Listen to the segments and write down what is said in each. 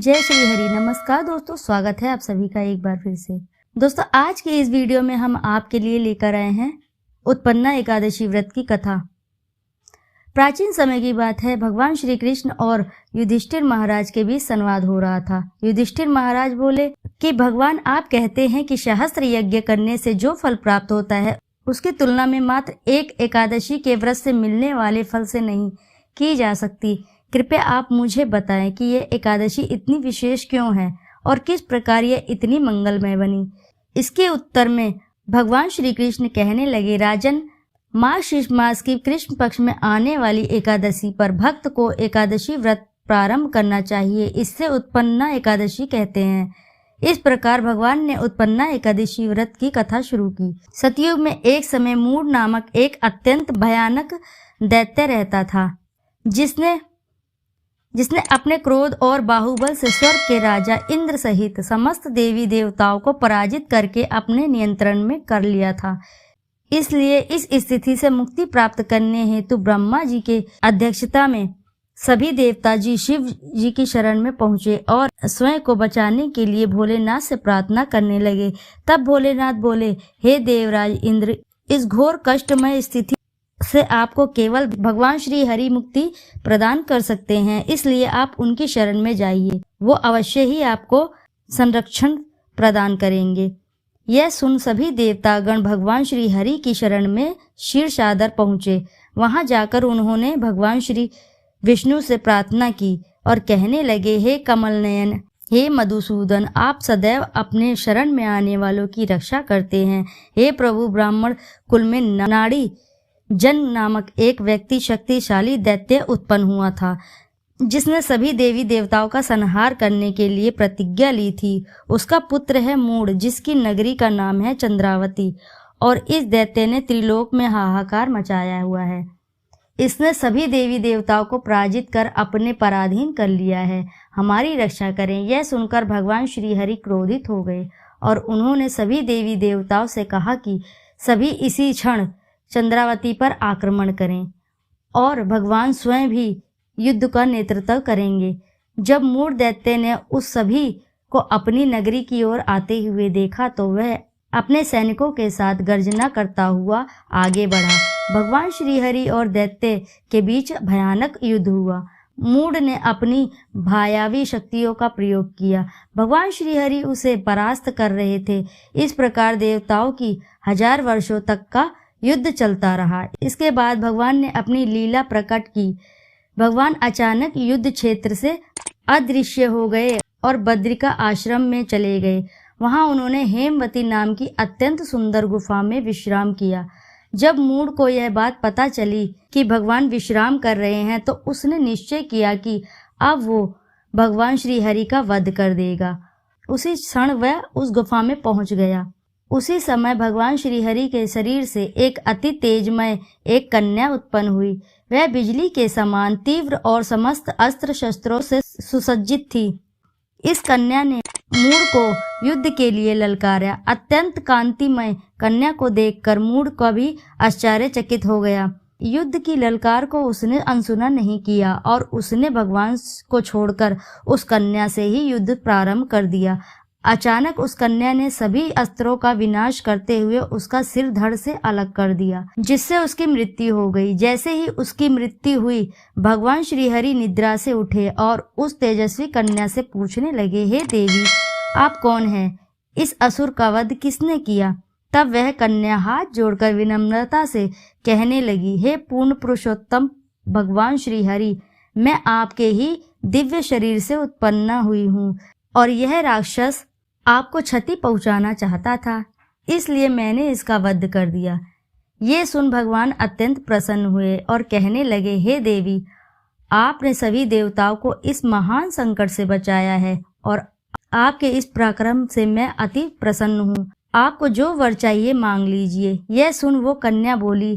जय श्री हरि। नमस्कार दोस्तों, स्वागत है आप सभी का एक बार फिर से। दोस्तों, आज के इस वीडियो में हम आपके लिए लेकर आए हैं उत्पन्ना एकादशी व्रत की कथा। प्राचीन समय की बात है, भगवान श्री कृष्ण और युधिष्ठिर महाराज के बीच संवाद हो रहा था। युधिष्ठिर महाराज बोले कि भगवान, आप कहते हैं कि सहस्त्र यज्ञ करने से जो फल प्राप्त होता है उसकी तुलना में मात्र एक एकादशी के व्रत से मिलने वाले फल से नहीं की जा सकती। कृपया आप मुझे बताएं कि यह एकादशी इतनी विशेष क्यों है और किस प्रकार यह इतनी मंगलमय बनी। इसके उत्तर में भगवान श्री कृष्ण कहने लगे, राजन, मार्गशीर्ष मास की कृष्ण पक्ष में आने वाली एकादशी पर भक्त को एकादशी व्रत प्रारंभ करना चाहिए। इससे उत्पन्ना एकादशी कहते हैं। इस प्रकार भगवान ने उत्पन्ना एकादशी व्रत की कथा शुरू की। सतयुग में एक समय मूढ़ नामक एक अत्यंत भयानक दैत्य रहता था, जिसने अपने क्रोध और बाहुबल से स्वर्ग के राजा इंद्र सहित समस्त देवी देवताओं को पराजित करके अपने नियंत्रण में कर लिया था। इसलिए इस स्थिति से मुक्ति प्राप्त करने हेतु ब्रह्मा जी के अध्यक्षता में सभी देवता जी शिव जी की शरण में पहुंचे और स्वयं को बचाने के लिए भोलेनाथ से प्रार्थना करने लगे। तब भोलेनाथ बोले, हे देवराज इंद्र, इस घोर कष्टमय स्थिति से आपको केवल भगवान श्री हरि मुक्ति प्रदान कर सकते हैं, इसलिए आप उनकी शरण में जाइए। वो अवश्य ही आपको संरक्षण प्रदान करेंगे। यह सुन सभी देवतागण भगवान श्री हरि की शरण में शीर्षादर पहुँचे। वहां जाकर उन्होंने भगवान श्री विष्णु से प्रार्थना की और कहने लगे, हे कमल नयन, हे मधुसूदन, आप सदैव अपने शरण में आने वालों की रक्षा करते हैं। हे प्रभु, ब्राह्मण कुल में नाड़ी जन नामक एक व्यक्ति शक्तिशाली दैत्य उत्पन्न हुआ था, जिसने सभी देवी देवताओं का संहार करने के लिए प्रतिज्ञा ली थी। उसका पुत्र है मूढ़, जिसकी नगरी का नाम है चंद्रावती, और इस दैत्य ने त्रिलोक में हाहाकार मचाया हुआ है। इसने सभी देवी देवताओं को पराजित कर अपने पराधीन कर लिया है। हमारी रक्षा करें। यह सुनकर भगवान श्री हरि क्रोधित हो गए और उन्होंने सभी देवी देवताओं से कहा कि सभी इसी क्षण चंद्रावती पर आक्रमण करें और भगवान स्वयं भी युद्ध का नेतृत्व करेंगे। जब मूढ़ दैत्य ने उस सभी को अपनी नगरी की ओर आते हुए देखा तो वह अपने सैनिकों के साथ गर्जना करता हुआ आगे बढ़ा। भगवान श्री हरि और दैत्य के बीच भयानक युद्ध हुआ। मूढ़ ने अपनी भायावी शक्तियों का प्रयोग किया। भगवान श्री हरि उसे परास्त कर रहे थे। इस प्रकार देवताओं की 1000 वर्षों तक का युद्ध चलता रहा। इसके बाद भगवान ने अपनी लीला प्रकट की। भगवान अचानक युद्ध क्षेत्र से अदृश्य हो गए और बद्रिका आश्रम में चले गए। वहां उन्होंने हेमवती नाम की अत्यंत सुंदर गुफा में विश्राम किया। जब मूढ़ को यह बात पता चली कि भगवान विश्राम कर रहे हैं तो उसने निश्चय किया कि अब वो भगवान श्री हरि का वध कर देगा। उसी क्षण वह उस गुफा में पहुंच गया। उसी समय भगवान श्री हरि के शरीर से एक अति तेजमय एक कन्या उत्पन्न हुई। वह बिजली के समान तीव्र और समस्त अस्त्र शस्त्रों से सुसज्जित थी। इस कन्या ने मूढ़ को युद्ध के लिए ललकारा। अत्यंत कांतिमय कन्या को देखकर मूढ़ का भी आश्चर्यचकित हो गया। युद्ध की ललकार को उसने अनसुना नहीं किया और उसने भगवान को छोड़कर उस कन्या से ही युद्ध प्रारंभ कर दिया। अचानक उस कन्या ने सभी अस्त्रों का विनाश करते हुए उसका सिर धड़ से अलग कर दिया, जिससे उसकी मृत्यु हो गई। जैसे ही उसकी मृत्यु हुई, भगवान श्री हरि निद्रा से उठे और उस तेजस्वी कन्या से पूछने लगे, हे देवी, आप कौन हैं? इस असुर का वध किसने किया? तब वह कन्या हाथ जोड़कर विनम्रता से कहने लगी, हे पूर्ण पुरुषोत्तम भगवान श्री हरि, मैं आपके ही दिव्य शरीर से उत्पन्न हुई हूँ और यह राक्षस आपको क्षति पहुंचाना चाहता था, इसलिए मैंने इसका वध कर दिया। ये सुन भगवान अत्यंत प्रसन्न हुए और कहने लगे, हे देवी, आपने सभी देवताओं को इस महान संकट से बचाया है और आपके इस पराक्रम से मैं अति प्रसन्न हूँ। आपको जो वर चाहिए मांग लीजिए। यह सुन वो कन्या बोली,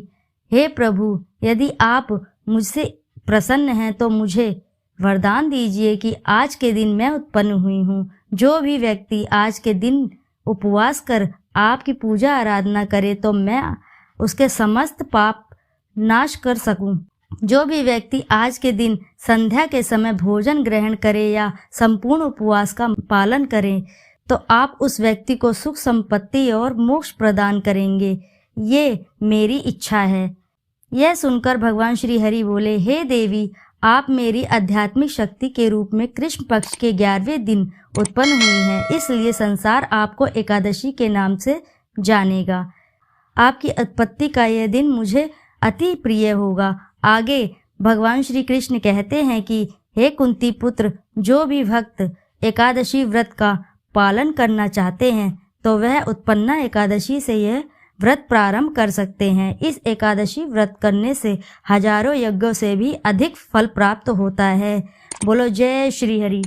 हे प्रभु, यदि आप मुझसे प्रसन्न हैं तो मुझे वरदान दीजिए कि आज के दिन मैं उत्पन्न हुई हूँ। जो भी व्यक्ति आज के दिन उपवास कर आपकी पूजा आराधना करे तो मैं उसके समस्त पाप नाश कर सकूं। जो भी व्यक्ति आज के दिन संध्या के समय भोजन ग्रहण करे या संपूर्ण उपवास का पालन करे तो आप उस व्यक्ति को सुख संपत्ति और मोक्ष प्रदान करेंगे। ये मेरी इच्छा है। यह सुनकर भगवान श्री हरि बोले, हे देवी, आप मेरी आध्यात्मिक शक्ति के रूप में कृष्ण पक्ष के 11वें दिन उत्पन्न हुई हैं, इसलिए संसार आपको एकादशी के नाम से जानेगा। आपकी उत्पत्ति का यह दिन मुझे अति प्रिय होगा। आगे भगवान श्री कृष्ण कहते हैं कि हे कुंती पुत्र, जो भी भक्त एकादशी व्रत का पालन करना चाहते हैं तो वह उत्पन्ना एकादशी से यह व्रत प्रारंभ कर सकते हैं। इस एकादशी व्रत करने से हजारों यज्ञों से भी अधिक फल प्राप्त होता है। बोलो जय श्री हरि।